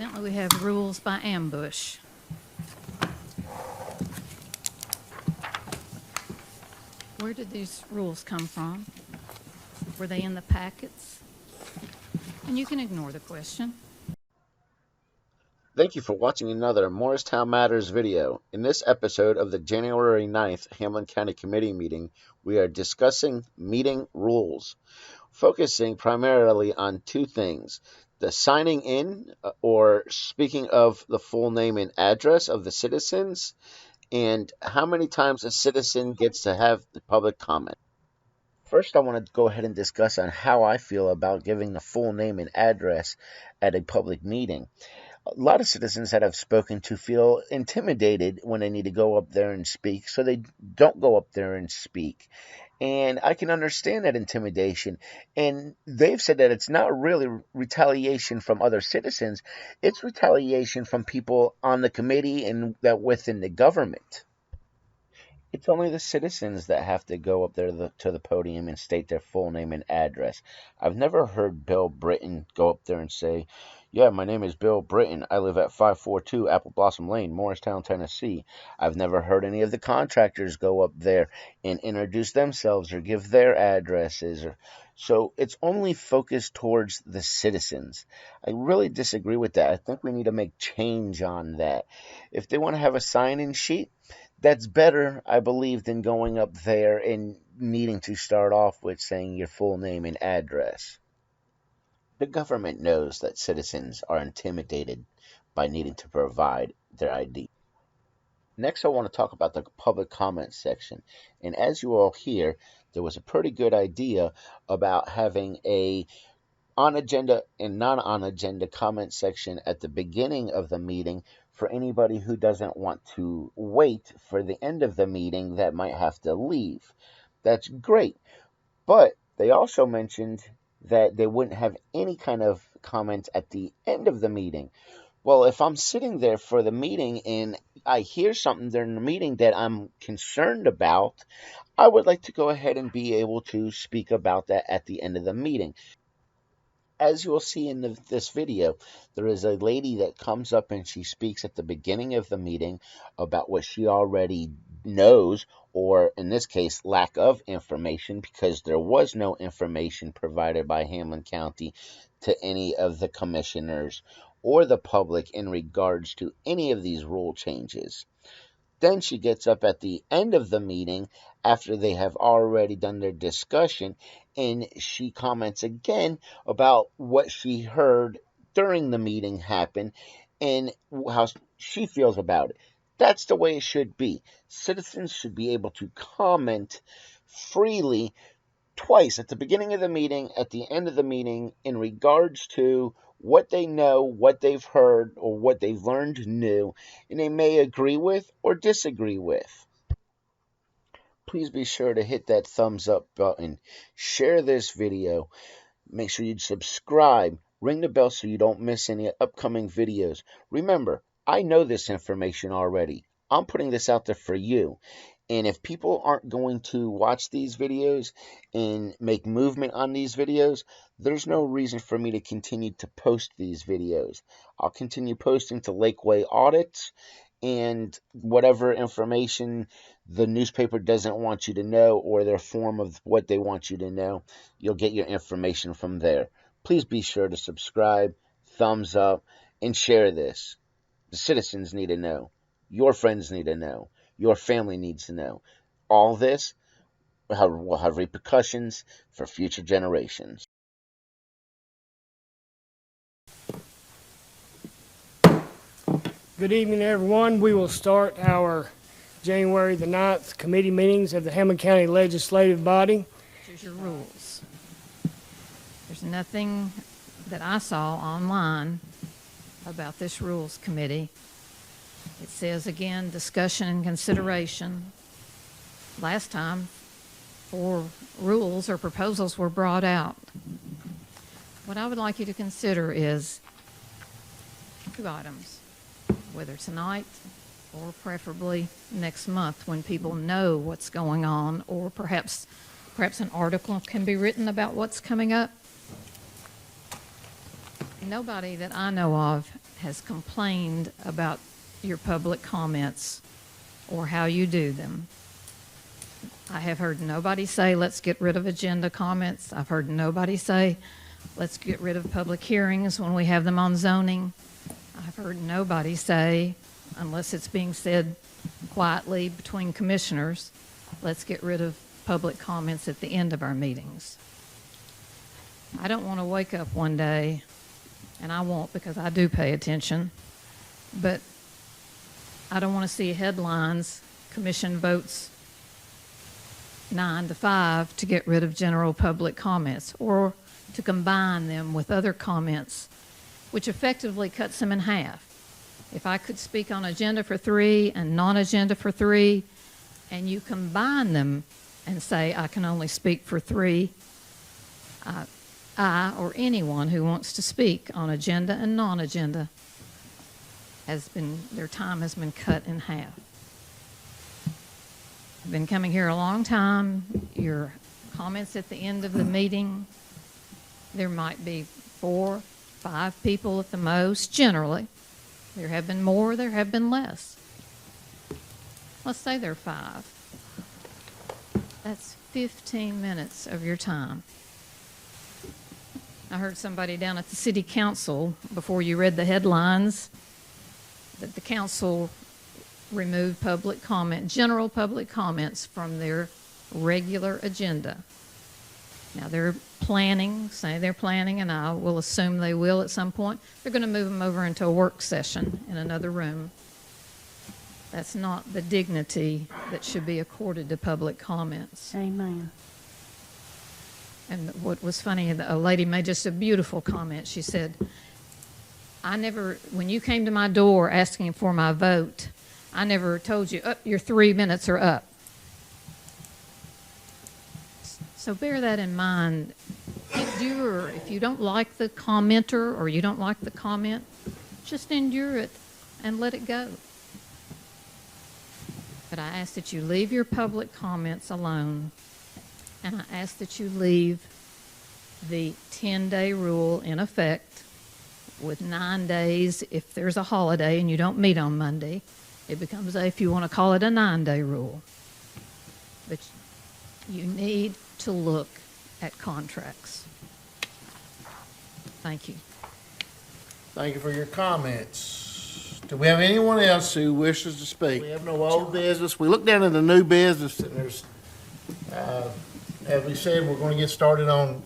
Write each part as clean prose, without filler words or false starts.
Evidently we have rules by ambush. Where did these rules come from? Were they in the packets? And you can ignore the question. Thank you for watching another Morristown Matters video. In this episode of the January 9th Hamblen County Committee meeting, we are discussing meeting rules, focusing primarily on two things: the signing in or speaking of the full name and address of the citizens, and how many times a citizen gets to have the public comment. First, I want to go ahead and discuss on how I feel about giving the full name and address at a public meeting. A lot of citizens that I've spoken to feel intimidated when they need to go up there and speak, so they don't go up there and speak. And I can understand that intimidation. And they've said that it's not really retaliation from other citizens, it's retaliation from people on the committee and that within the government. It's only the citizens that have to go up there to the podium and state their full name and address. I've never heard Bill Britton go up there and say, "Yeah, my name is Bill Britton. I live at 542 Apple Blossom Lane, Morristown, Tennessee." I've never heard any of the contractors go up there and introduce themselves or give their addresses. So it's only focused towards the citizens. I really disagree with that. I think we need to make change on that. If they want to have a sign-in sheet, that's better, I believe, than going up there and needing to start off with saying your full name and address. The government knows that citizens are intimidated by needing to provide their ID. Next, I want to talk about the public comment section. And as you all hear, there was a pretty good idea about having a on-agenda and non-on-agenda comment section at the beginning of the meeting for anybody who doesn't want to wait for the end of the meeting that might have to leave. That's great. But they also mentioned that they wouldn't have any kind of comments at the end of the meeting. Well, if I'm sitting there for the meeting and I hear something during the meeting that I'm concerned about, I would like to go ahead and be able to speak about that at the end of the meeting. As you will see in this video, there is a lady that comes up and she speaks at the beginning of the meeting about what she already knows, or in this case, lack of information, because there was no information provided by Hamblen County to any of the commissioners or the public in regards to any of these rule changes. Then she gets up at the end of the meeting after they have already done their discussion, and she comments again about what she heard during the meeting happen and how she feels about it. That's the way it should be. Citizens should be able to comment freely twice, at the beginning of the meeting, at the end of the meeting, in regards to what they know, what they've heard, or what they've learned new, and they may agree with or disagree with. Please be sure to hit that thumbs up button, share this video, make sure you subscribe, ring the bell so you don't miss any upcoming videos. Remember, I know this information already. I'm putting this out there for you. And if people aren't going to watch these videos and make movement on these videos, there's no reason for me to continue to post these videos. I'll continue posting to Lakeway audits and whatever information the newspaper doesn't want you to know, or their form of what they want you to know. You'll get your information from there. Please be sure to subscribe, thumbs up, and share this. The citizens need to know. Your friends need to know. Your family needs to know. All this will have repercussions for future generations. Good evening, everyone. We will start our January the 9th committee meetings of the Hamblen County Legislative Body. Here's your rules. There's nothing that I saw online about this rules committee. It says, again, discussion and consideration. Last time, 4 rules or proposals were brought out. What I would like you to consider is 2 items, whether tonight or preferably next month when people know what's going on, or perhaps an article can be written about what's coming up. Nobody that I know of has complained about your public comments or how you do them. I have heard nobody say, let's get rid of agenda comments. I've heard nobody say, let's get rid of public hearings when we have them on zoning. I've heard nobody say, unless it's being said quietly between commissioners, let's get rid of public comments at the end of our meetings. I don't want to wake up one day, and I won't because I do pay attention, but I don't want to see headlines, commission votes 9 to 5 to get rid of general public comments, or to combine them with other comments, which effectively cuts them in half. If I could speak on agenda for 3 and non-agenda for 3, and you combine them and say, I can only speak for 3, I or anyone who wants to speak on agenda and non-agenda their time has been cut in half. I've been coming here a long time. Your comments at the end of the meeting, there might be 4, 5 people at the most, generally. There have been more, there have been less. Let's say there are 5. That's 15 minutes of your time. I heard somebody down at the city council, before you read the headlines, that the council removed public comment, general public comments from their regular agenda. Now they're planning, and I will assume they will at some point. They're going to move them over into a work session in another room. That's not the dignity that should be accorded to public comments. Amen. And what was funny, a lady made just a beautiful comment. She said, when you came to my door asking for my vote, I never told you, your 3 minutes are up. So bear that in mind. If you don't like the commenter or you don't like the comment, just endure it and let it go. But I ask that you leave your public comments alone, and I ask that you leave the 10-day rule in effect with 9 days. If there's a holiday and you don't meet on Monday, it becomes if you want to call it a 9-day rule. But you need to look at contracts. Thank you. Thank you for your comments. Do we have anyone else who wishes to speak? We have no old business. We look down at the new business, and there's, as we said, we're going to get started on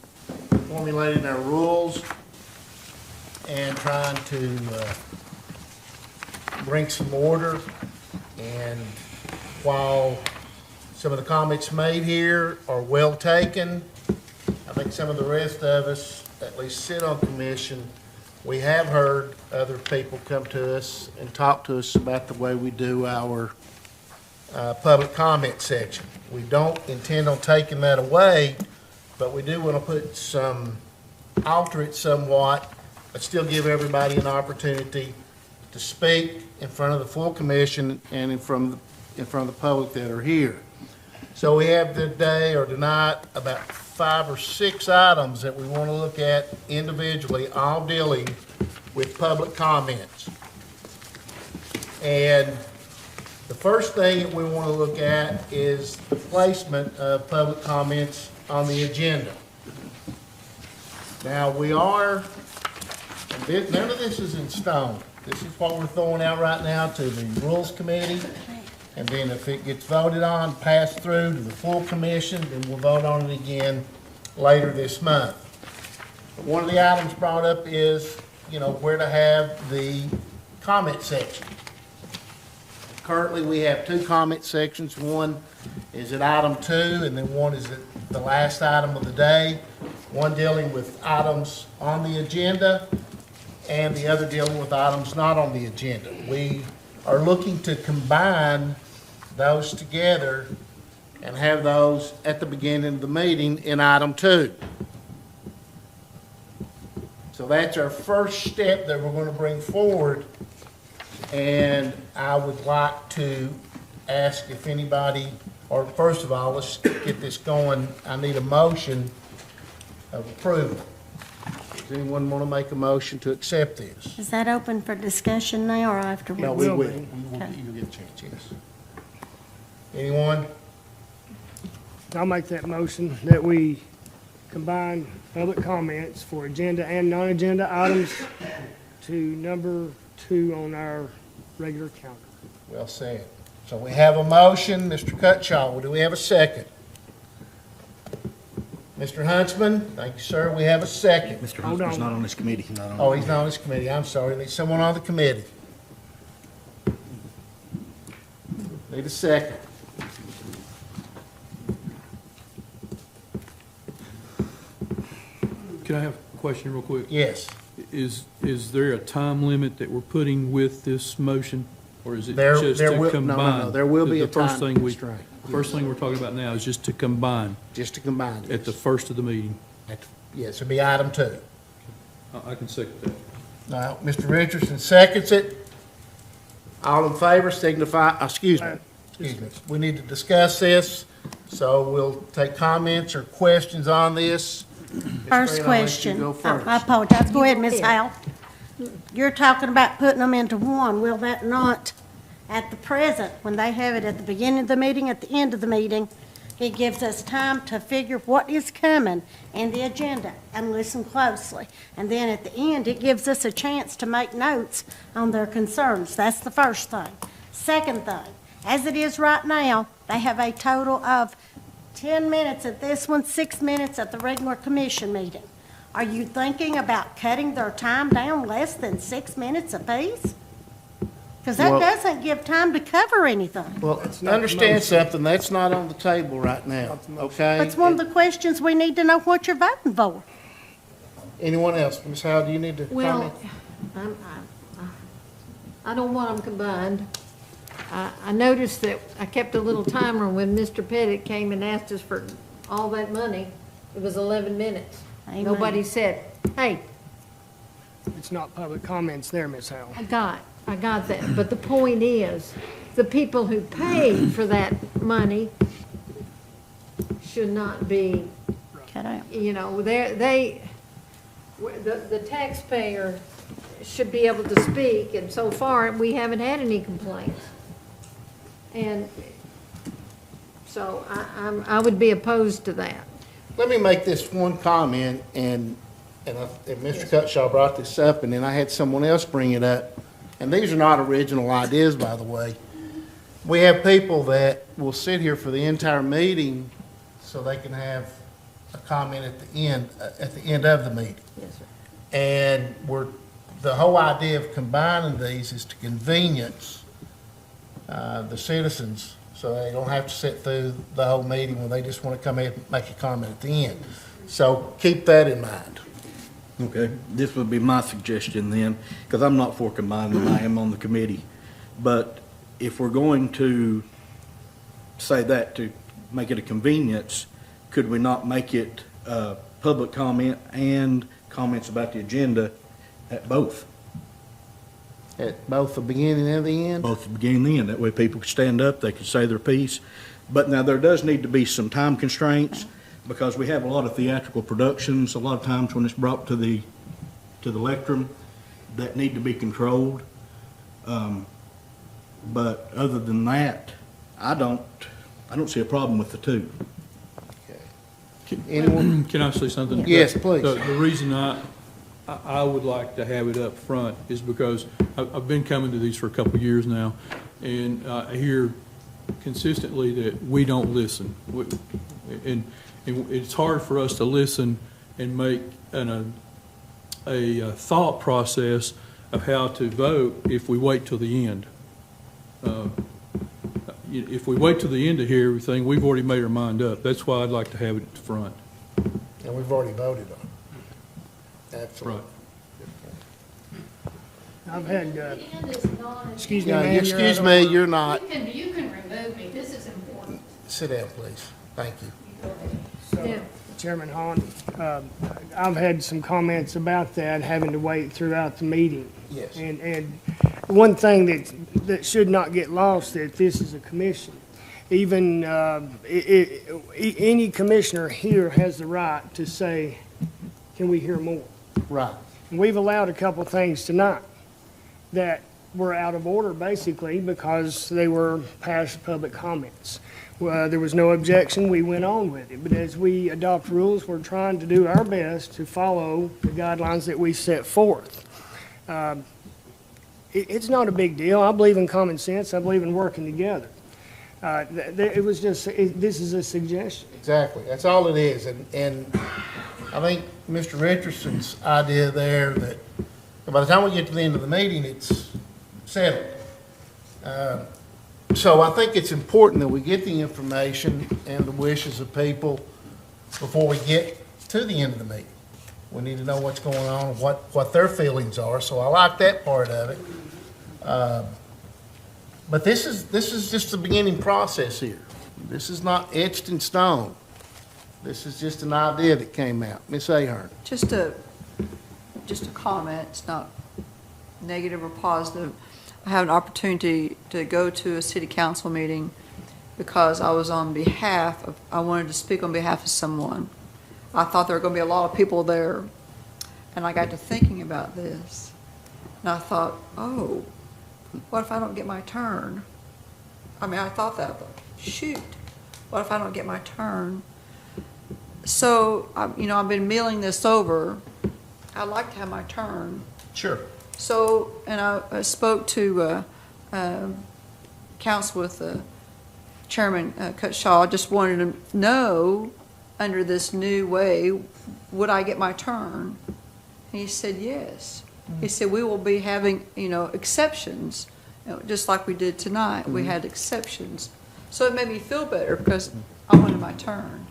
formulating our rules and trying to bring some order. And while some of the comments made here are well taken, I think some of the rest of us, at least sit on commission, we have heard other people come to us and talk to us about the way we do our public comment section. We don't intend on taking that away, but we do want to alter it somewhat, but still give everybody an opportunity to speak in front of the full commission and in front of the public that are here. So we have today or tonight about 5 or 6 items that we want to look at individually, all dealing with public comments. And the first thing that we want to look at is the placement of public comments on the agenda. Now none of this is in stone. This is what we're throwing out right now to the Rules Committee. And then if it gets voted on, passed through to the full commission, then we'll vote on it again later this month. But one of the items brought up is, where to have the comment section. Currently, we have 2 comment sections. One is at item 2, and then one is at the last item of the day. One dealing with items on the agenda, and the other dealing with items not on the agenda. We are looking to combine those together and have those at the beginning of the meeting in item 2. So that's our first step that we're going to bring forward, and I would like to ask if anybody, or first of all, let's get this going. I need a motion of approval. Does anyone want to make a motion to accept this? Is that open for discussion now or afterwards? No, we will will. be. You'll get a chance, yes. Anyone? I'll make that motion that we combine public comments for agenda and non-agenda items to number 2 on our regular calendar. Well said. So we have a motion. Mr. Cutshaw, do we have a second? Mr. Huntsman, thank you, sir. We have a second. Mr. Hold Huntsman's on. not on this committee. Oh, he's not on this committee. I'm sorry. Need someone on the committee. Need a second. Can I have a question real quick? Yes. Is there a time limit that we're putting with this motion? Or is it There- just there to will- no, combine? no, there will be The a first time thing we- constraint. First thing we're talking about now is just to combine Just to combine this. at the first of the meeting. Yes, it'll be item 2. I can second that. Now, Mr. Richardson seconds it. All in favor signify, excuse me. We need to discuss this, so we'll take comments or questions on this. Ms. First Grant, I'll let you question. go first. I apologize. Go ahead, Ms. Howell. You're talking about putting them into one. Will that not, at the present, when they have it at the beginning of the meeting, at the end of the meeting, it gives us time to figure what is coming in the agenda and listen closely. And then at the end, it gives us a chance to make notes on their concerns. That's the first thing. Second thing, as it is right now, they have a total of 10 minutes at this one, 6 minutes at the regular commission meeting. Are you thinking about cutting their time down less than 6 minutes apiece? Because that Well- doesn't give time to cover anything. Well, That's not the understand motion. something, that's not on the table right now, okay? That's one of the questions we need to know what you're voting for. Anyone else? Ms. Howell, do you need to Well, comment? I don't want them combined. I noticed that I kept a little timer when Mr. Pettit came and asked us for all that money. It was 11 minutes. Amen. Nobody said, hey, It's not public comments there, Ms. Howell. I got that. But the point is, the people who paid for that money should not be, Cut out. you know, the taxpayer should be able to speak, and so far, we haven't had any complaints. And so I would be opposed to that. Let me make this one comment, and Mr. Cutshaw brought this up, and then I had someone else bring it up. And these are not original ideas, by the way. We have people that will sit here for the entire meeting so they can have a comment at the end of the meeting. Yes, sir. And the whole idea of combining these is to convenience the citizens, so they don't have to sit through the whole meeting when they just want to come in and make a comment at the end. So keep that in mind. Okay, this would be my suggestion then, because I'm not for combining them, I am on the committee. But if we're going to say that to make it a convenience, could we not make it public comment and comments about the agenda at both? At both the beginning and the end? Both the beginning and the end, that way people could stand up, they could say their piece. But now there does need to be some time constraints, because we have a lot of theatrical productions, a lot of times when it's brought to the lectern, that need to be controlled. But other than that, I don't see a problem with the two. Anyone? Can I say something? Yes, please. The reason I would like to have it up front is because I've been coming to these for a couple of years now, and I hear consistently that we don't listen. And it's hard for us to listen and make a thought process of how to vote if we wait till the end. If we wait till the end to hear everything, we've already made our mind up. That's why I'd like to have it at the front. And we've already voted on it. Absolutely. I've had, The end is non. excuse me, Yeah, ma'am. you're excuse out of me, order. you're not. You can remove me. This is important. Sit down, please. Thank you. Yeah. Chairman Hahn, I've had some comments about that, having to wait throughout the meeting. Yes. And one thing that should not get lost, that this is a commission. Even, any commissioner here has the right to say, can we hear more? Right. We've allowed a couple things tonight that were out of order, basically, because they were past public comments. There was no objection, we went on with it. But as we adopt rules, we're trying to do our best to follow the guidelines that we set forth. It's not a big deal. I believe in common sense. I believe in working together. It was just, this is a suggestion. Exactly, that's all it is, and I think Mr. Richardson's idea there that by the time we get to the end of the meeting, it's settled. So I think it's important that we get the information and the wishes of people before we get to the end of the meeting. We need to know what's going on, what their feelings are, so I like that part of it. But this is just the beginning process here. This is not etched in stone. This is just an idea that came out. Ms. Ahern. Just a comment, it's not negative or positive. I had an opportunity to go to a city council meeting because I was I wanted to speak on behalf of someone. I thought there were going to be a lot of people there, and I got to thinking about this. And I thought, oh, what if I don't get my turn? I mean, I thought that, but shoot, what if I don't get my turn? So, I've been mulling this over. I'd like to have my turn. Sure. So, and I spoke to council with Chairman Cutshaw. I just wanted to know, under this new way, would I get my turn? And he said yes. He said we will be having, exceptions, just like we did tonight. We had exceptions. So it made me feel better because I wanted my turn.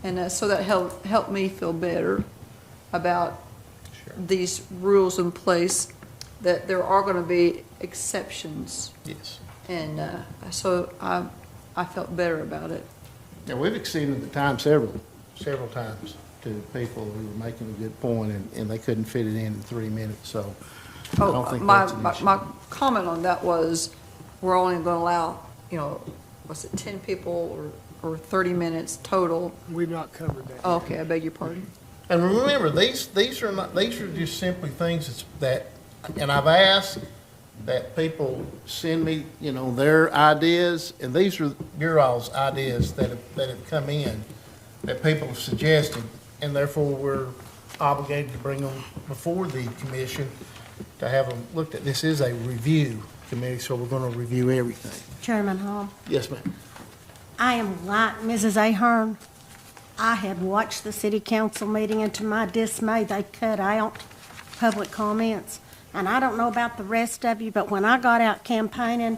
And so that helped me feel better about these rules in place, that there are going to be exceptions. Yes. And so I felt better about it. Yeah, we've exceeded the time several times to people who were making a good point, and they couldn't fit it in 3 minutes, so I don't think that's an issue. My comment on that was, we're only going to allow, was it 10 people or 30 minutes total? We've not covered that. Okay, I beg your pardon. And remember, these are just simply things that, and I've asked that people send me, their ideas, and these are your all's ideas that have come in, that people have suggested, and therefore we're obligated to bring them before the commission to have them looked at. This is a review committee, so we're going to review everything. Chairman Hall, Yes, ma'am. I am like Mrs. Ahern. I had watched the city council meeting, and to my dismay, they cut out public comments. And I don't know about the rest of you, but when I got out campaigning,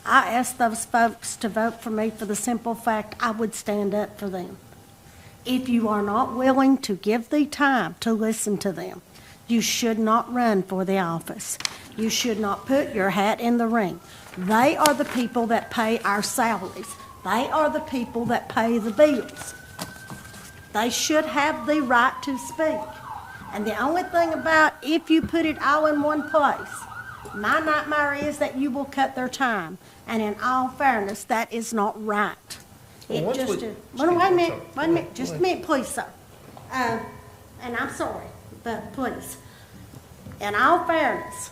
I asked those folks to vote for me for the simple fact I would stand up for them. If you are not willing to give the time to listen to them, you should not run for the office. You should not put your hat in the ring. They are the people that pay our salaries. They are the people that pay the bills. They should have the right to speak. And the only thing about if you put it all in one place, my nightmare is that you will cut their time. And in all fairness, that is not right. Well, It once just we- is. Wait a minute, just a minute, please, sir. And I'm sorry, but please. In all fairness,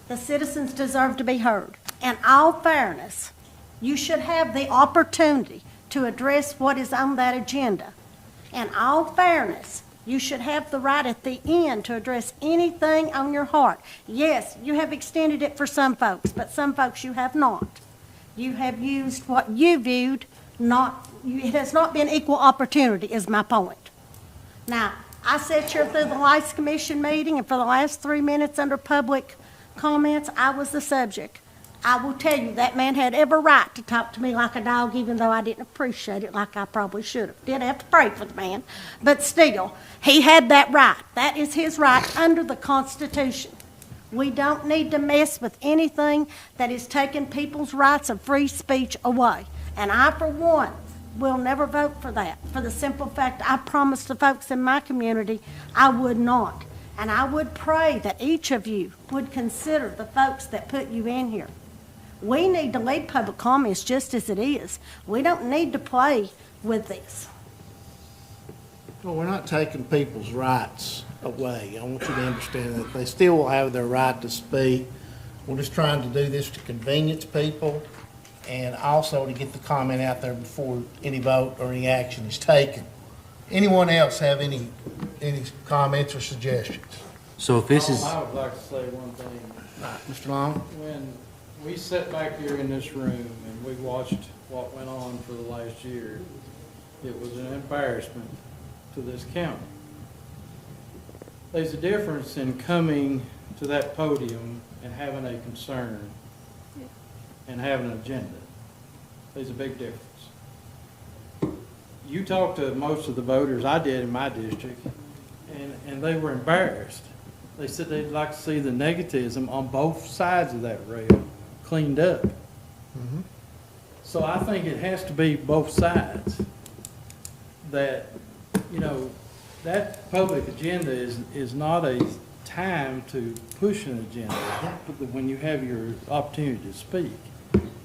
the citizens deserve to be heard. In all fairness, you should have the opportunity to address what is on that agenda. In all fairness, you should have the right at the end to address anything on your heart. Yes, you have extended it for some folks, but some folks you have not. You have used what you viewed, it has not been equal opportunity, is my point. Now, I sat here through the last commission meeting, and for the last 3 minutes under public comments, I was the subject. I will tell you, that man had every right to talk to me like a dog, even though I didn't appreciate it like I probably should have. Did have to pray for the man, but still, he had that right. That is his right under the Constitution. We don't need to mess with anything that is taking people's rights of free speech away. And I, for one, will never vote for that, for the simple fact I promised the folks in my community I would not. And I would pray that each of you would consider the folks that put you in here. We need to leave public comments just as it is. We don't need to play with this. Well, we're not taking people's rights away. I want you to understand that they still will have their right to speak. We're just trying to do this to convenience people and also to get the comment out there before any vote or any action is taken. Anyone else have any comments or suggestions? So if this is, I would like to say one thing. Mr. Long? When we sat back here in this room and we watched what went on for the last year, it was an embarrassment to this county. There's a difference in coming to that podium and having a concern and having an agenda. There's a big difference. You talked to most of the voters, I did in my district, and they were embarrassed. They said they'd like to see the negativism on both sides of that rail cleaned up. So I think it has to be both sides. That, you know, that public agenda is not a time to push an agenda when you have your opportunity to speak.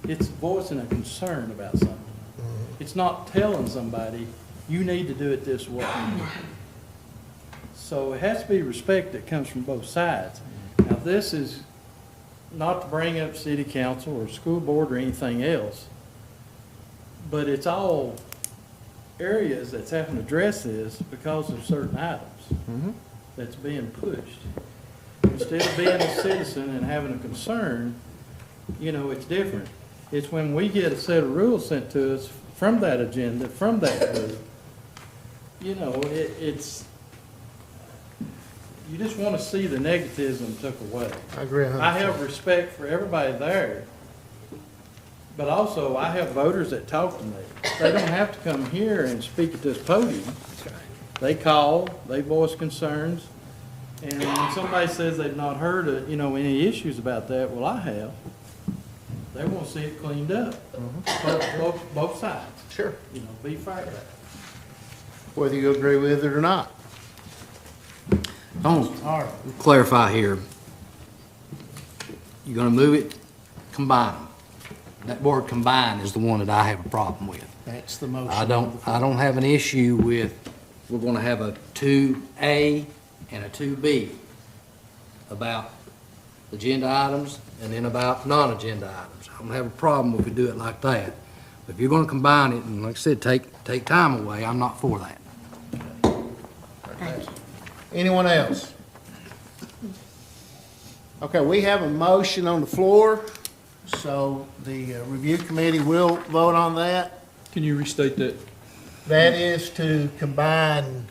It's voicing a concern about something. It's not telling somebody, you need to do it this way. So it has to be respect that comes from both sides. Now, this is not to bring up city council or school board or anything else, but it's all areas that's having to address this because of certain items that's being pushed. Instead of being a citizen and having a concern, you know, it's different. It's when we get a set of rules sent to us from that agenda, from that group, you know, it's, you just want to see the negativism took away. I agree 100%. I have respect for everybody there, but also I have voters that talk to me. They don't have to come here and speak at this podium. They call, they voice concerns, and when somebody says they've not heard, you know, any issues about that, well, I have. They want to see it cleaned up, both sides. Sure. You know, be fair about it. Whether you agree with it or not. I want to clarify here. You're going to move it, combine them. That word combine is the one that I have a problem with. That's the motion. I don't have an issue with, we're going to have a 2A and a 2B about agenda items and then about non-agenda items. I don't have a problem if we do it like that. But if you're going to combine it, and like I said, take time away, I'm not for that. Anyone else? Okay, we have a motion on the floor, so the review committee will vote on that. Can you restate that? That is to combine,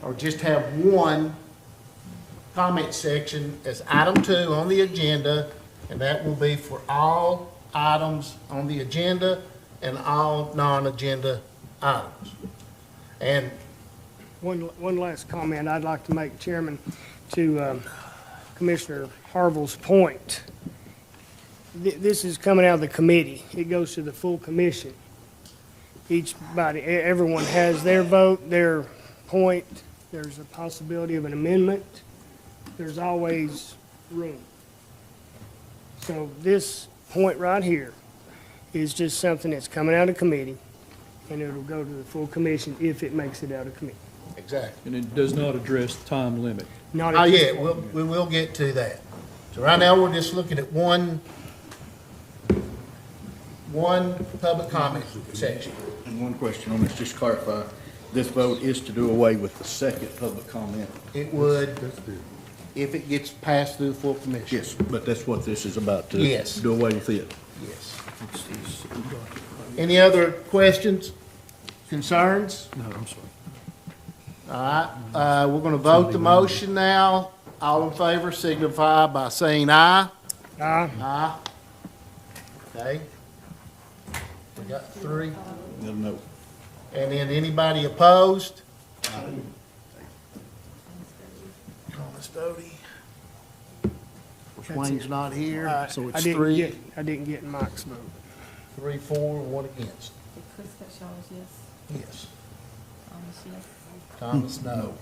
or just have one comment section as item 2 on the agenda, and that will be for all items on the agenda and all non-agenda items. And One last comment I'd like to make, Chairman, to Commissioner Harville's point. This is coming out of the committee. It goes to the full commission. Everyone has their vote, their point. There's a possibility of an amendment. There's always room. So this point right here is just something that's coming out of committee, and it'll go to the full commission if it makes it out of committee. exactly. And it does not address time limit. Not Oh, at this yeah, point. we will get to that. So right now, we're just looking at one public comment section. And one question on this, just to clarify, this vote is to do away with the second public comment. It would, if it gets passed through the full commission. Yes, but that's what this is about, to Yes. do away with it. Yes. Any other questions, concerns? No, I'm sorry. All right, we're gonna vote the motion now. All in favor signify by saying aye. Aye. Aye. Okay. We got 3. No. And then anybody opposed? Thomas Doty. Wayne's not here, so it's 3, I didn't get Mike's vote. 3, 4, 1 against. Yes. Thomas, no.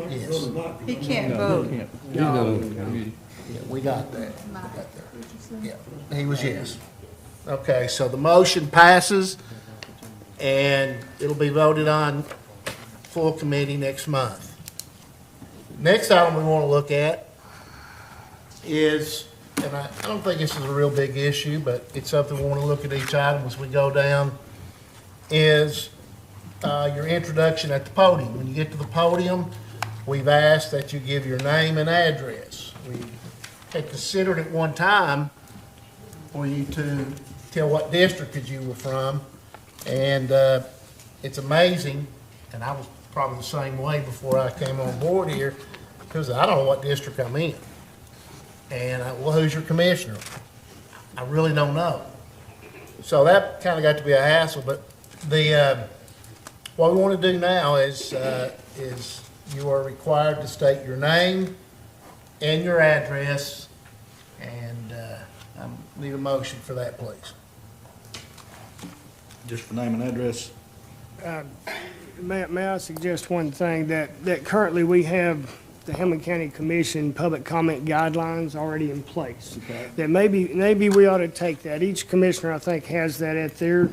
Yes. He can't vote. Yeah, we got that. Yeah, he was yes. Okay, so the motion passes, and it'll be voted on full committee next month. Next item we want to look at is, and I don't think this is a real big issue, but it's something we want to look at each item as we go down, is your introduction at the podium. When you get to the podium, we've asked that you give your name and address. We had considered at one time for you to tell what district that you were from, and it's amazing, and I was probably the same way before I came on board here, because I don't know what district I'm in. And, well, who's your commissioner? I really don't know. So that kind of got to be a hassle, but what we want to do now is you are required to state your name and your address, and I need a motion for that, please. Just for name and address. May I suggest one thing, that currently we have the Hamblen County Commission public comment guidelines already in place. Okay. That maybe we ought to take that. Each commissioner, I think, has that at their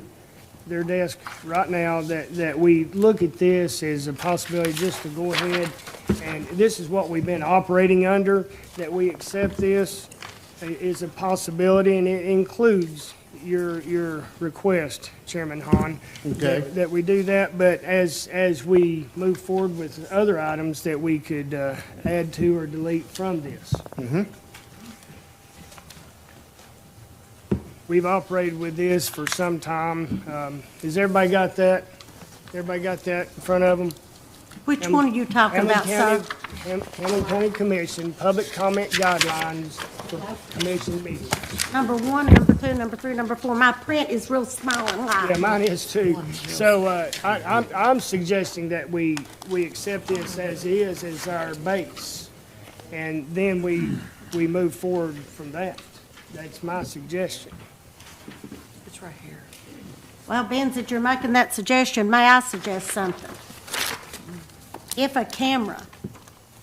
desk right now, that we look at this as a possibility just to go ahead, and this is what we've been operating under, that we accept this is a possibility, and it includes your request, Chairman Hahn, Okay. that we do that, but as we move forward with other items that we could add to or delete from this. We've operated with this for some time. Has everybody got that? Everybody got that in front of them? Which one are you talking about, sir? Hamblen County Commission, public comment guidelines for commission meetings. Number 1, number 2, number 3, number 4. My print is real small and Yeah, light. mine is too. So I'm suggesting that we accept this as is, as our base, and then we move forward from that. That's my suggestion. It's right here. Well, Ben, that you're making that suggestion, may I suggest something? If a camera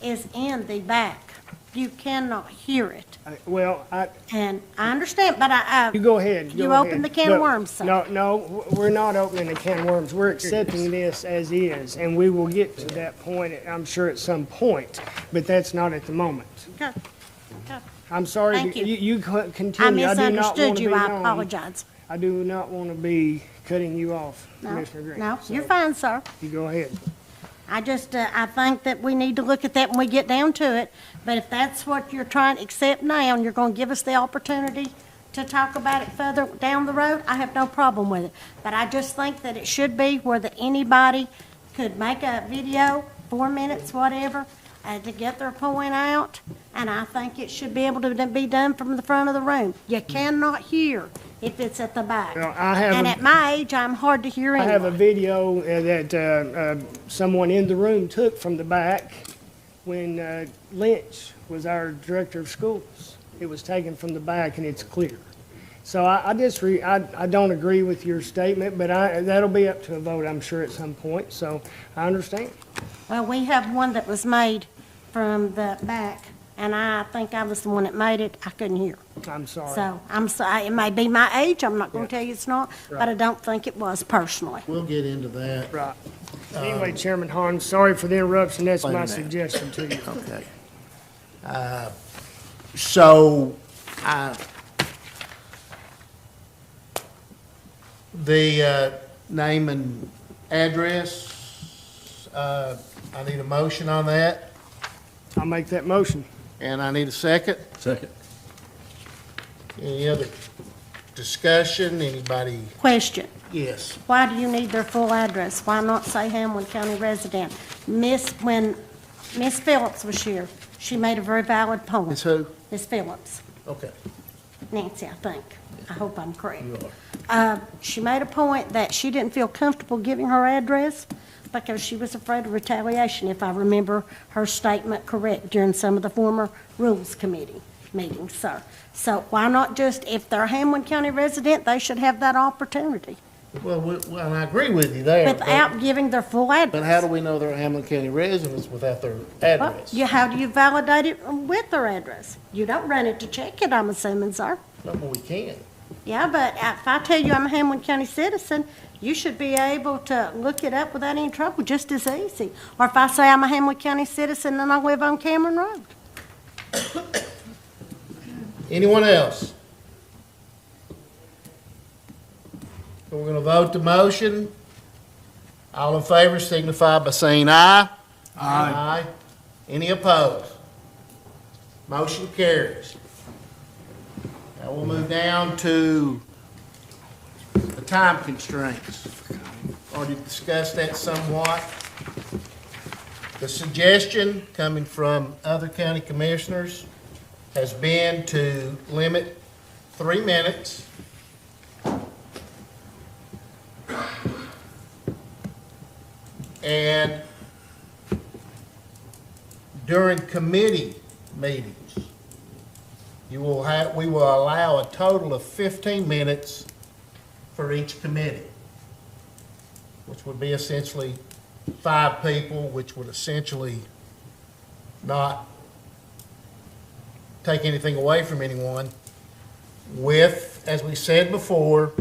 is in the back, you cannot hear it. Well, And I understand, but you go ahead. You go opened ahead. the can of No, worms, sir. No, we're not opening the can of worms. We're accepting this as is, and we will get to that point, I'm sure, at some point, but that's not at the moment. Okay. Okay. I'm sorry. Thank you. You I continue. misunderstood you, I known. apologize. I do not want to be cutting you off, No, Commissioner Green. no, So, you're fine, sir. You go ahead. I just, I think that we need to look at that when we get down to it. But if that's what you're trying to accept now, and you're going to give us the opportunity to talk about it further down the road, I have no problem with it. But I just think that it should be where that anybody could make a video, 4 minutes, whatever, to get their point out. And I think it should be able to be done from the front of the room. You cannot hear if it's at the back. Well, I have And a- at my age, I'm hard to hear I have a anyway. video that someone in the room took from the back when Lynch was our director of schools. It was taken from the back, and it's clear. So I don't agree with your statement, but that'll be up to a vote, I'm sure, at some point, so I understand. Well, we have one that was made from the back, and I think I was the one that made it. I couldn't hear. I'm sorry. So, I'm sorry, it may be my age, I'm not gonna tell you it's not, but I don't think it was personally. We'll get into that. Right. Anyway, Chairman Hahn, sorry for the interruption, that's Wait a my minute. suggestion to you. Okay. So, the name and address, I need a motion on that, I'll make that motion. and I need a second. Second. Any other discussion? Anybody? Question, Yes. why do you need their full address? Why not say Hamblen County resident? When Miss Phillips was here, she made a very valid point. Ms. who? Miss Phillips. Okay. Nancy, I think. I hope I'm correct. You are. She made a point that she didn't feel comfortable giving her address because she was afraid of retaliation, if I remember her statement correct during some of the former Rules Committee meetings, sir. So why not just, if they're a Hamblen County resident, they should have that opportunity Well, and I agree with you there. without giving their full address. But how do we know they're Hamblen County residents without their Well, address? how do you validate it with their address? You don't run it to check it, I'm assuming, sir. No, but we can. Yeah, but if I tell you I'm a Hamblen County citizen, you should be able to look it up without any trouble, just as easy. Or if I say I'm a Hamblen County citizen and I live on Cameron Road. Anyone else? So we're gonna vote the motion. All in favor signify by saying aye. Aye. Any opposed? Motion carries. Now we'll move down to the time constraints. Already discussed that somewhat. The suggestion coming from other county commissioners has been to limit 3 minutes. And during committee meetings, we will allow a total of 15 minutes for each committee, which would be essentially 5 people, which would essentially not take anything away from anyone. With, as we said before,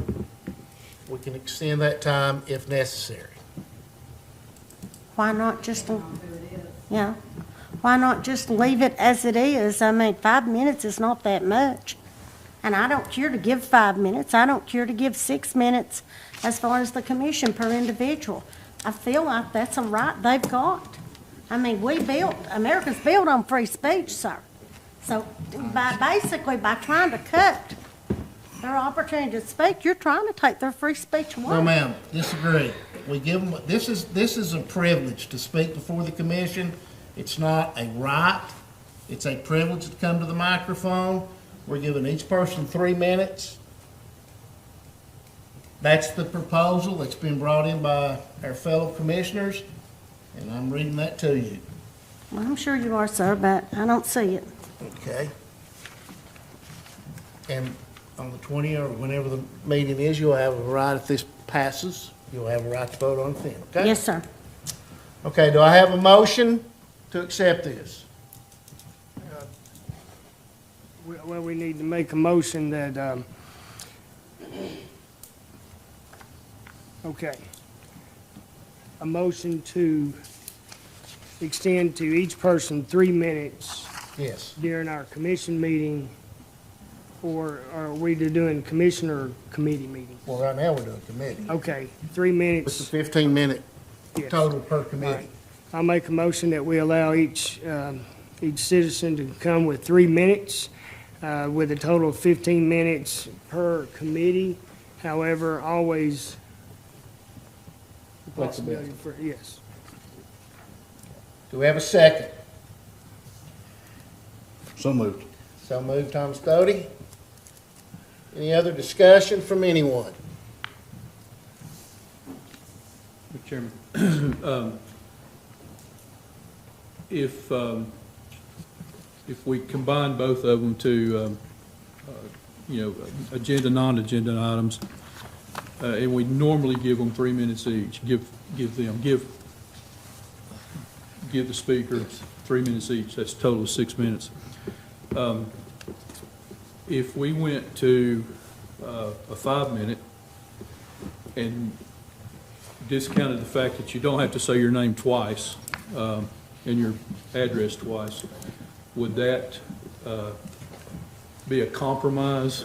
we can extend that time if necessary. Why not just, yeah, why not just leave it as it is? I mean, 5 minutes is not that much. And I don't care to give 5 minutes. I don't care to give 6 minutes as far as the commission per individual. I feel like that's a right they've got. I mean, America's built on free speech, sir. So basically by trying to cut their opportunity to speak, you're trying to take their free speech away. No, ma'am, disagree. We give them, this is a privilege to speak before the commission. It's not a right. It's a privilege to come to the microphone. We're giving each person 3 minutes. That's the proposal that's been brought in by our fellow commissioners, and I'm reading that to you. Well, I'm sure you are, sir, but I don't see it. Okay. And on the 20th or whenever the meeting is, you'll have a right, if this passes, you'll have a right to vote on it then, okay? Yes, sir. Okay, do I have a motion to accept this? Well, we need to make a motion that, okay. A motion to extend to each person 3 minutes Yes. during our commission meeting, or are we doing commission or committee meeting? Well, right now we're doing committee. Okay, 3 It's a minutes. 15-minute Yes. total per All committee. right. I'll make a motion that we allow each citizen to come with 3 minutes, with a total of 15 minutes per committee. However, always the possibility for, yes. Do we have a second? So moved. So moved, Tom Stody. Any other discussion from anyone? Mr. Chairman, if we combine both of them to, agenda, non-agenda items, and we normally give them 3 minutes each, give the speaker 3 minutes each, that's a total of 6 minutes. If we went to a 5 minute and discounted the fact that you don't have to say your name twice and your address twice, would that be a compromise?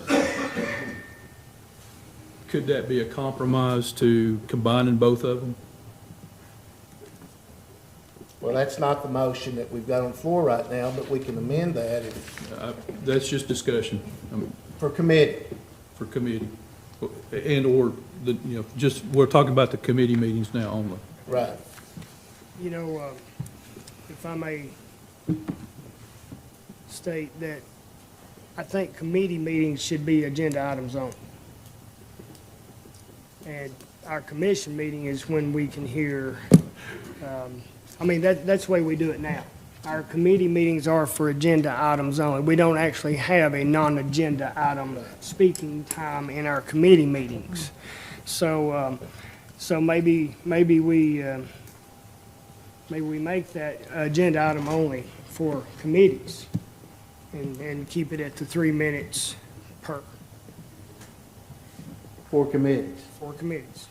Could that be a compromise to combining both of them? Well, that's not the motion that we've got on the floor right now, but we can amend that That's just discussion for committee. for committee, and/or just we're talking about the committee meetings now only. Right. You know, if I may state that I think committee meetings should be agenda items only. And our commission meeting is when we can hear, that's the way we do it now. Our committee meetings are for agenda items only. We don't actually have a non-agenda item speaking time in our committee meetings. So maybe we make that agenda item only for committees and keep it at the 3 minutes per. For committees. For committees.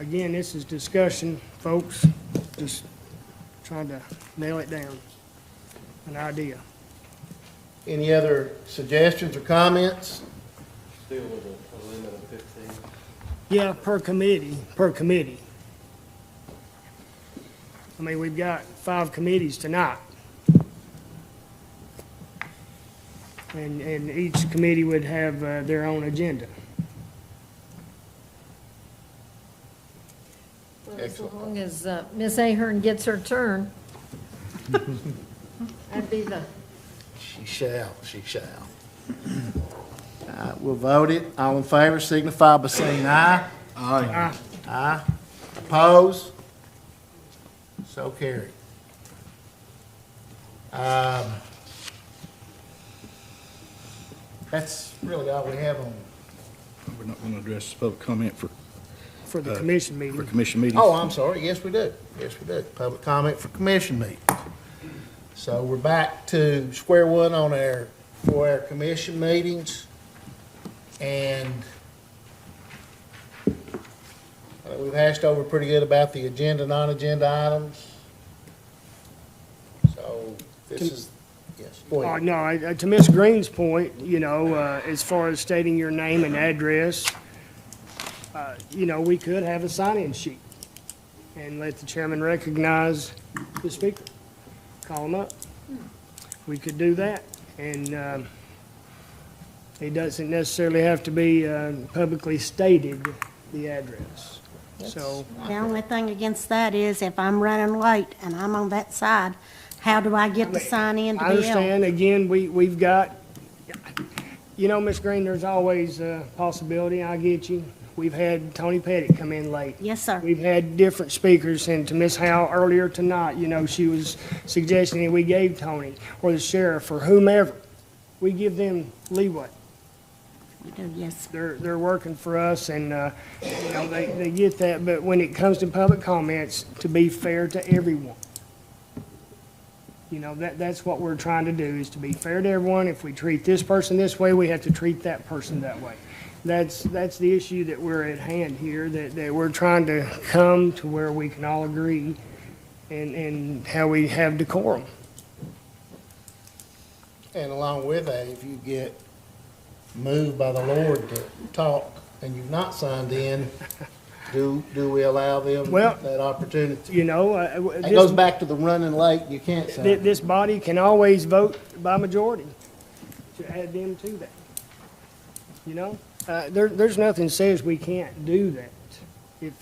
again, this is discussion, folks, just trying to nail it down, an idea. Any other suggestions or comments? Still with a limit of 15. Yeah, per committee. I mean, we've got 5 committees tonight. And each committee would have their own agenda. Well, as long as Ms. Ahern gets her turn. That'd be the, She shall. We'll vote it. All in favor signify by saying aye. Aye. Aye. Oppose? So carried. That's really all we have on. We're not going to address public comment for For the commission for meeting. commission meetings. Oh, I'm sorry. Yes, we do. Public comment for commission meeting. So we're back to square one on for our commission meetings. And we've hashed over pretty good about the agenda, non-agenda items. So this is, yes, go ahead. No, to Ms. Green's point, as far as stating your name and address, we could have a sign-in sheet and let the chairman recognize the speaker. Call him up. We could do that. And it doesn't necessarily have to be publicly stated, the address. So, The only thing against that is if I'm running late and I'm on that side, how do I get to sign in to I be able? understand, again, we've got, Ms. Green, there's always a possibility, I get you. We've had Tony Pettit come in late. Yes, sir. We've had different speakers, and to Ms. Howe earlier tonight, she was suggesting that we gave Tony or the sheriff or whomever, we give them leeway. We do, yes. They're working for us, and, they get that, but when it comes to public comments, to be fair to everyone. That's what we're trying to do, is to be fair to everyone. If we treat this person this way, we have to treat that person that way. That's the issue that we're at hand here, that we're trying to come to where we can all agree and how we have decorum. And along with that, if you get moved by the Lord to talk and you've not signed in, do we allow them Well, that opportunity? It It goes back to the running late, you can't sign. This body can always vote by majority to add them to that. There's nothing says we can't do that.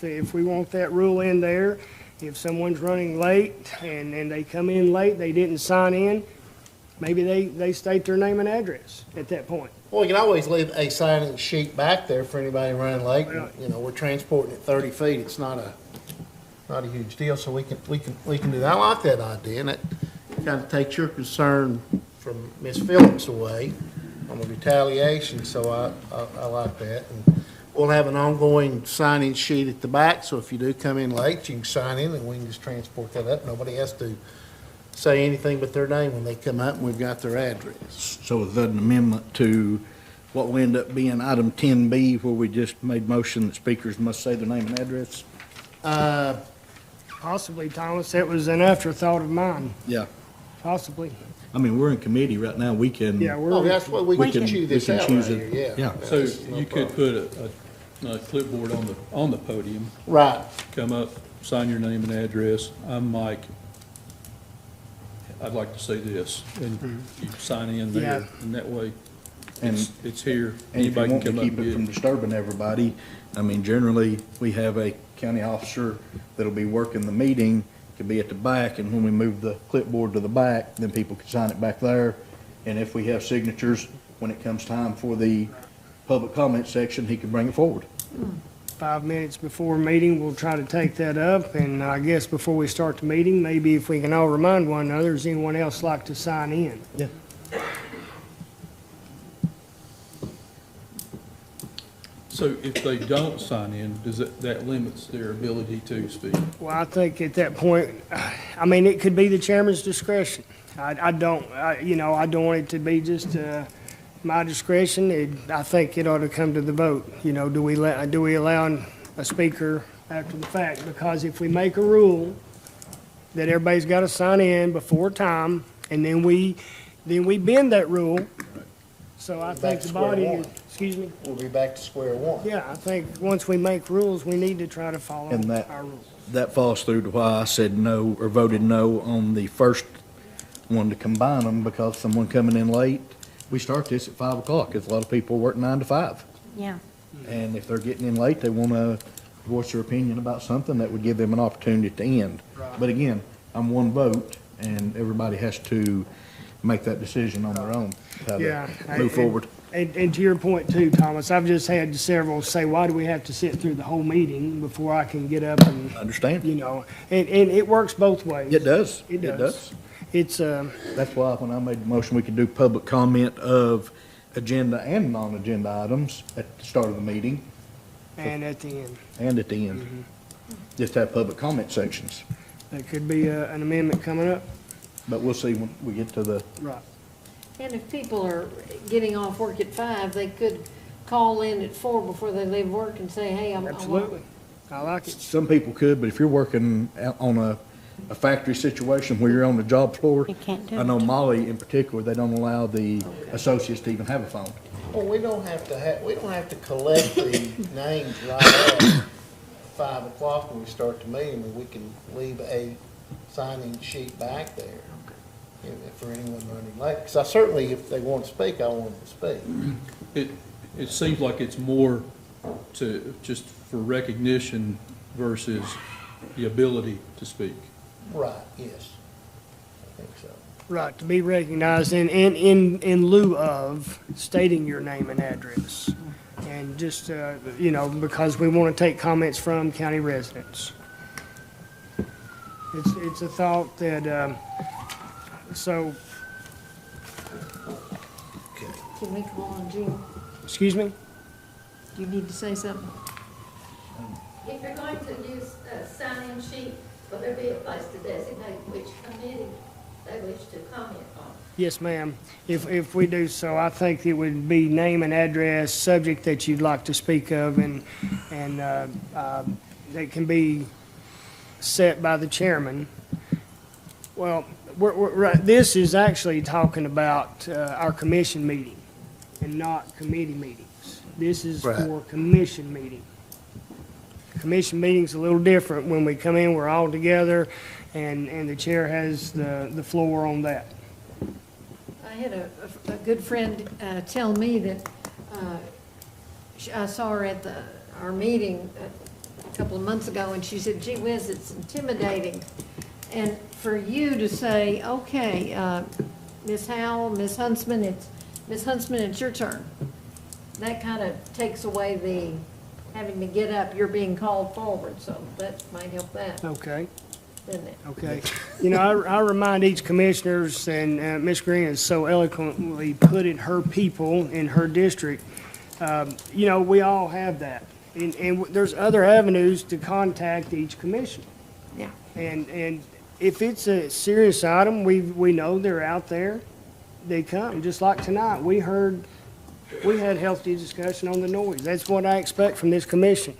If we want that rule in there, if someone's running late and they come in late, they didn't sign in, maybe they state their name and address at that point. Well, you can always leave a sign-in sheet back there for anybody running late. We're transporting it 30 feet. It's not a huge deal, so we can do that. I like that idea, and it kind of takes your concern from Ms. Phillips away on the retaliation, so I like that. And we'll have an ongoing sign-in sheet at the back, so if you do come in late, you can sign in and we can just transport that up. Nobody has to say anything but their name when they come up, and we've got their address. So is that an amendment to what will end up being item 10B, where we just made motion that speakers must say their name and address? Possibly, Thomas, that was an afterthought of mine, Yeah. possibly. I mean, we're in committee right now. We can. Yeah, Oh, that's what we can chew this we can out choose right it. here, yeah. Yeah. so That's no you could problem. put a clipboard on the podium, Right. come up, sign your name and address. I'm Mike. I'd like to say this, and you sign in there, Yeah. and that way, And- it's here. And if you Anybody want to can come up keep and it get from it. disturbing everybody, I mean, generally, we have a county officer that'll be working the meeting, could be at the back, and when we move the clipboard to the back, then people can sign it back there. And if we have signatures, when it comes time for the public comment section, he can bring it forward. 5 minutes before meeting, we'll try to take that up, and I guess before we start the meeting, maybe if we can all remind one another, does anyone else like to sign in? Yeah. So if they don't sign in, that limits their ability to speak? Well, I think at that point, it could be the chairman's discretion. I don't want it to be just my discretion. I think it ought to come to the vote. Do we allow a speaker after the fact, because if we make a rule that everybody's got to sign in before time, and then we bend that rule, so I think Back to the body, square one. excuse me? We'll be back to square one. Yeah, I think once we make rules, we need to try to follow And that- our rules. That falls through to why I said no, or voted no on the first one to combine them, because someone coming in late, we start this at 5 o'clock, because a lot of people work 9 to 5. Yeah. And if they're getting in late, they want to voice their opinion about something, that would give them an opportunity to end. But again, I'm one vote, and everybody has to make that decision on their own, how Yeah. to move forward. And to your point too, Thomas, I've just had several say, why do we have to sit through the whole meeting before I can get up and, Understand? you know, and it works both ways. It does. It does. It's, That's why when I made the motion, we could do public comment of agenda and non-agenda items at the start of the meeting and at the end, and at the end. Just have public comment sections. there could be an amendment coming up. But we'll see when we get to the, Right. And if people are getting off work at 5, they could call in at 4 before they leave work and say, hey, I'm. Absolutely. I like it. some people could, but if you're working out on a factory situation where you're on the job floor, You can't do I know it. Molly in particular, they don't allow the associates to even have a phone. Well, we don't have to collect the names right at 5 o'clock when we start the meeting, and we can leave a signing sheet back there for anyone running late. Because I certainly, if they want to speak, I want them to speak. It seems like it's more to, just for recognition versus the ability to speak. Right, yes. I think so. Right, to be recognized in lieu of stating your name and address. And just, you know, because we want to take comments from county residents. It's a thought that, so, Can we call on Jim? excuse me? Do you need to say something? If you're going to use a sign-in sheet, will there be a place to designate which committee they wish to comment on? Yes, ma'am. If we do so, I think it would be name and address, subject that you'd like to speak of, and that can be set by the chairman. Well, right, this is actually talking about our commission meeting and not committee meetings. This is Right. for commission meeting. Commission meeting's a little different. When we come in, we're all together, and the chair has the floor on that. I had a good friend tell me that I saw her at our meeting a couple of months ago, and she said, gee whiz, it's intimidating. And for you to say, okay, Ms. Howell, Ms. Huntsman, it's your turn. That kind of takes away the having to get up, you're being called forward, so that might help that, Okay. doesn't it? Okay. You know, I remind each commissioners, and Ms. Green has so eloquently put it, her people in her district, you know, we all have that. And there's other avenues to contact each commission. Yeah. And if it's a serious item, we know they're out there, they come. Just like tonight, we had healthy discussion on the noise. That's what I expect from this commission.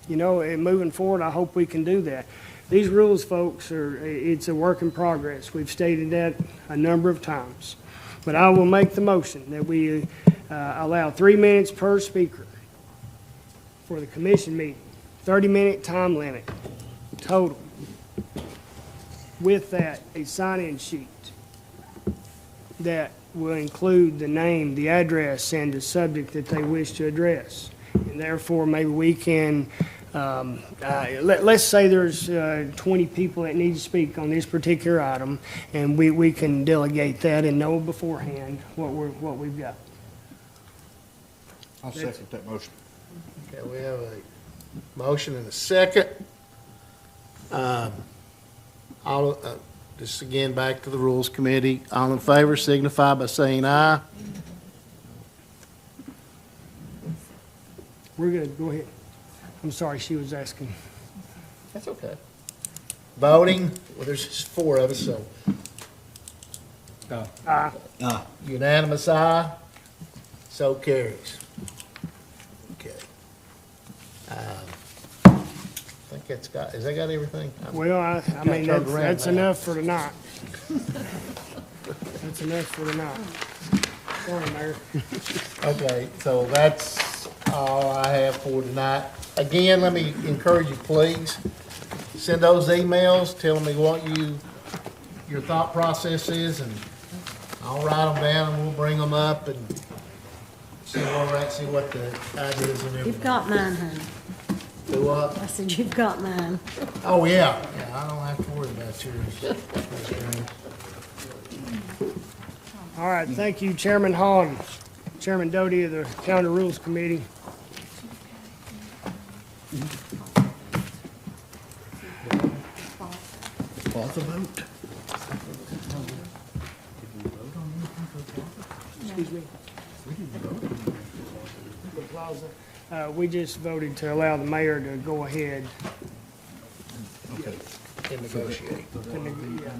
You know, and moving forward, I hope we can do that. These rules, folks, it's a work in progress. We've stated that a number of times. But I will make the motion that we allow 3 minutes per speaker for the commission meeting, 30-minute time limit total. With that, a sign-in sheet that will include the name, the address, and the subject that they wish to address. And therefore, maybe we can, let's say there's 20 people that need to speak on this particular item, and we can delegate that and know beforehand what we've got. I'll second that motion. Okay, we have a motion and a second. Just again, back to the Rules Committee. All in favor signify by saying aye. We're good, go ahead. I'm sorry, she was asking. That's okay. Voting, well, there's just 4 of us, so unanimous aye, so carries. Okay. at Scott. Has that got everything? Well, I mean, turned around that's now. enough for tonight. That's enough for tonight. Sorry, Mayor. Okay, so that's all I have for tonight. Again, let me encourage you, please, send those emails telling me what your thought process is, and I'll write them down and we'll bring them up and see where we're at, see what the ideas and everything. You've got mine, honey. Do what? I said, you've got mine. Oh, yeah, I don't have to worry about yours. All right, thank you, Chairman Hall and Chairman Doty of the County Rules Committee. Call the vote. Excuse me. The plaza. We just voted to allow the mayor to go ahead. Okay. And negotiate. And, yeah.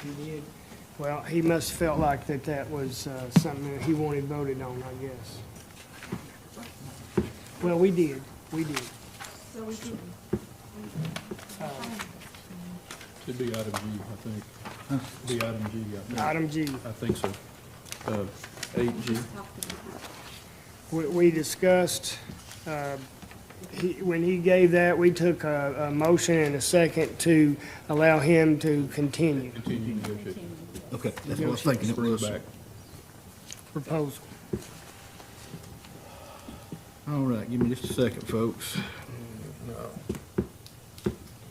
He did. Well, he must have felt like that was something that he wanted voted on, I guess. Well, we did. Should be item G, I think. Be item G, I think. Item G. I think so. 8G. We discussed, when he gave that, we took a motion and a second to allow him to continue Continue negotiating. Okay, that's what I was thinking it Bring it was. back. proposal. All right, give me just a second, folks. No.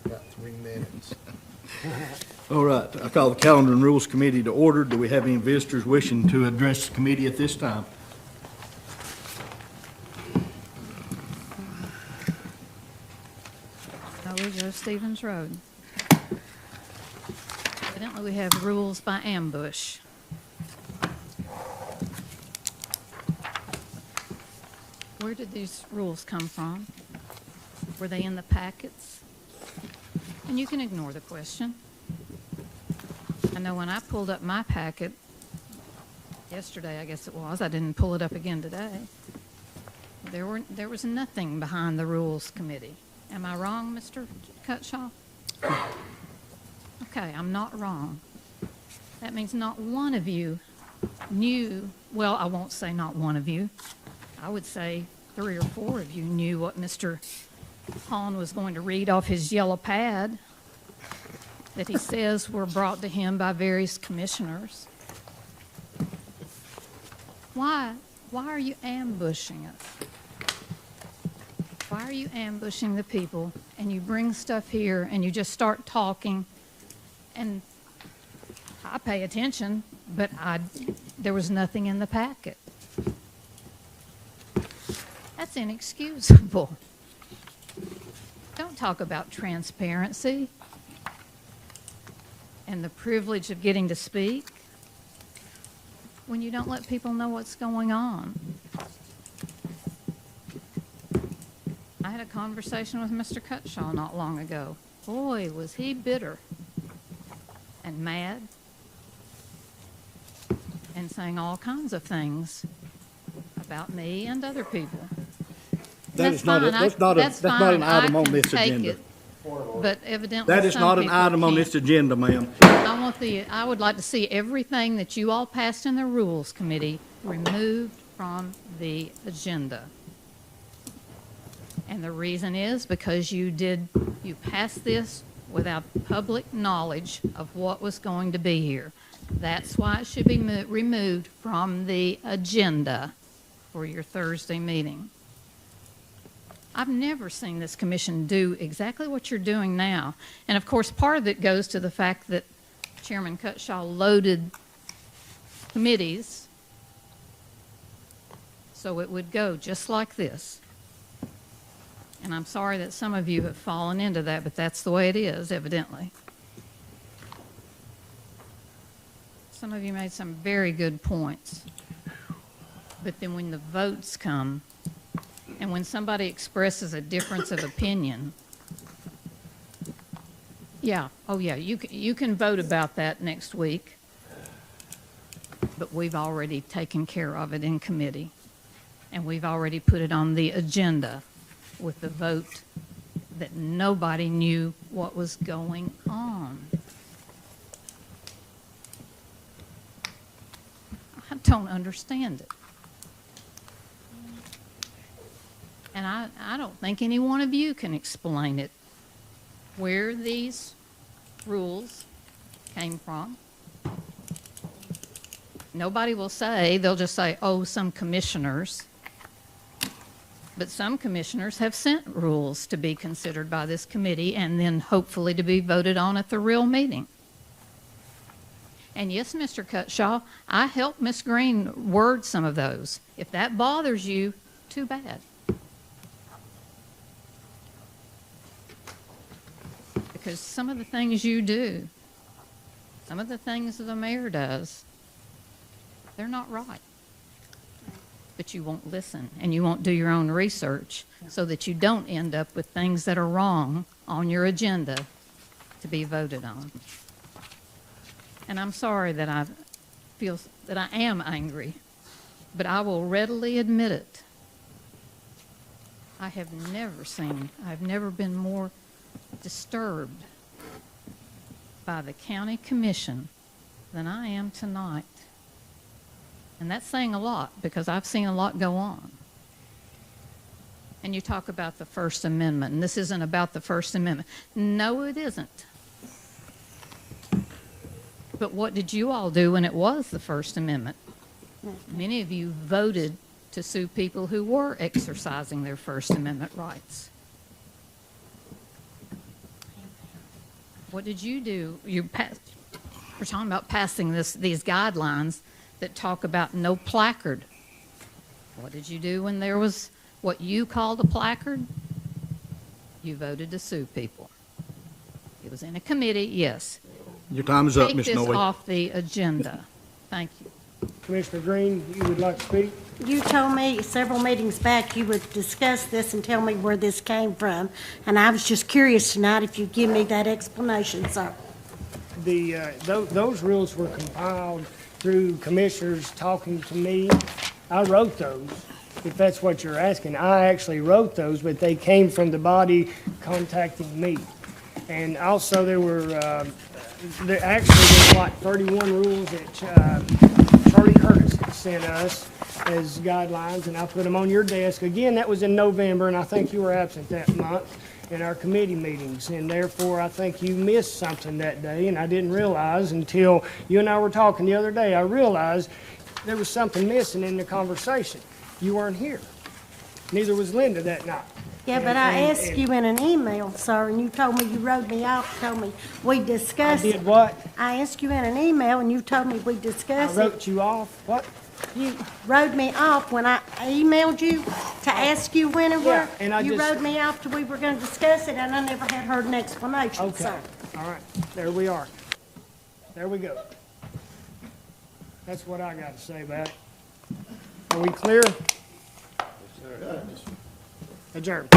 Got 3 minutes. All right, I call the Calendar and Rules Committee to order. Do we have any visitors wishing to address the committee at this time? Now we go Stevens Road. Evidently, we have rules by ambush. Where did these rules come from? Were they in the packets? And you can ignore the question. I know when I pulled up my packet yesterday, I guess it was, I didn't pull it up again today. There was nothing behind the Rules Committee. Am I wrong, Mr. Cutshaw? Okay, I'm not wrong. That means not one of you knew, well, I won't say not one of you. I would say 3 or 4 of you knew what Mr. Hahn was going to read off his yellow pad that he says were brought to him by various commissioners. Why are you ambushing us? Why are you ambushing the people and you bring stuff here and you just start talking and I pay attention, but there was nothing in the packet. That's inexcusable. Don't talk about transparency and the privilege of getting to speak when you don't let people know what's going on. I had a conversation with Mr. Cutshaw not long ago. Boy, was he bitter and mad and saying all kinds of things about me and other people. That's not an item on this agenda. But evidently That is some not an people item on can't. this agenda, ma'am. I would like to see everything that you all passed in the Rules Committee removed from the agenda. And the reason is because you passed this without public knowledge of what was going to be here. That's why it should be removed from the agenda for your Thursday meeting. I've never seen this commission do exactly what you're doing now. And of course, part of it goes to the fact that Chairman Cutshaw loaded committees so it would go just like this. And I'm sorry that some of you have fallen into that, but that's the way it is, evidently. Some of you made some very good points. But then when the votes come, and when somebody expresses a difference of opinion, yeah, oh yeah, you can vote about that next week, but we've already taken care of it in committee, and we've already put it on the agenda with the vote that nobody knew what was going on. I don't understand it. And I don't think any one of you can explain it, where these rules came from. Nobody will say, they'll just say, oh, some commissioners. But some commissioners have sent rules to be considered by this committee and then hopefully to be voted on at the real meeting. And yes, Mr. Cutshaw, I helped Ms. Green word some of those. If that bothers you, too bad. Because some of the things you do, some of the things the mayor does, they're not right. But you won't listen and you won't do your own research so that you don't end up with things that are wrong on your agenda to be voted on. And I'm sorry that I feel that I am angry, but I will readily admit it. I've never been more disturbed by the county commission than I am tonight. And that's saying a lot because I've seen a lot go on. And you talk about the First Amendment, and this isn't about the First Amendment. No, it isn't. But what did you all do when it was the First Amendment? Many of you voted to sue people who were exercising their First Amendment rights. What did you do? We're talking about passing these guidelines that talk about no placard. What did you do when there was what you called a placard? You voted to sue people. It was in a committee, yes. Your time is up, Ms. Take this Noe. off the agenda. Thank you. Commissioner Green, you would like to speak? You told me several meetings back you would discuss this and tell me where this came from, and I was just curious tonight if you'd give me that explanation, sir. Those rules were compiled through commissioners talking to me. I wrote those, if that's what you're asking. I actually wrote those, but they came from the body contacting me. And also there's like 31 rules that Charlie Curtis had sent us as guidelines, and I put them on your desk. Again, that was in November, and I think you were absent that month in our committee meetings, and therefore I think you missed something that day, and I didn't realize until you and I were talking the other day. I realized there was something missing in the conversation. You weren't here. Neither was Linda that night. Yeah, but I asked you in an email, sir, and you told me you wrote me off, told me we discussed it. I did what? I asked you in an email, and you told me we I discussed it. wrote you off? What? You wrote me off when I emailed you to ask you when and where. Yeah, and I You just- wrote me off till we were gonna discuss it, and I never had heard an explanation, Okay, sir. all right, there we are. There we go. That's what I got to say about it. Are we clear? Adjourn.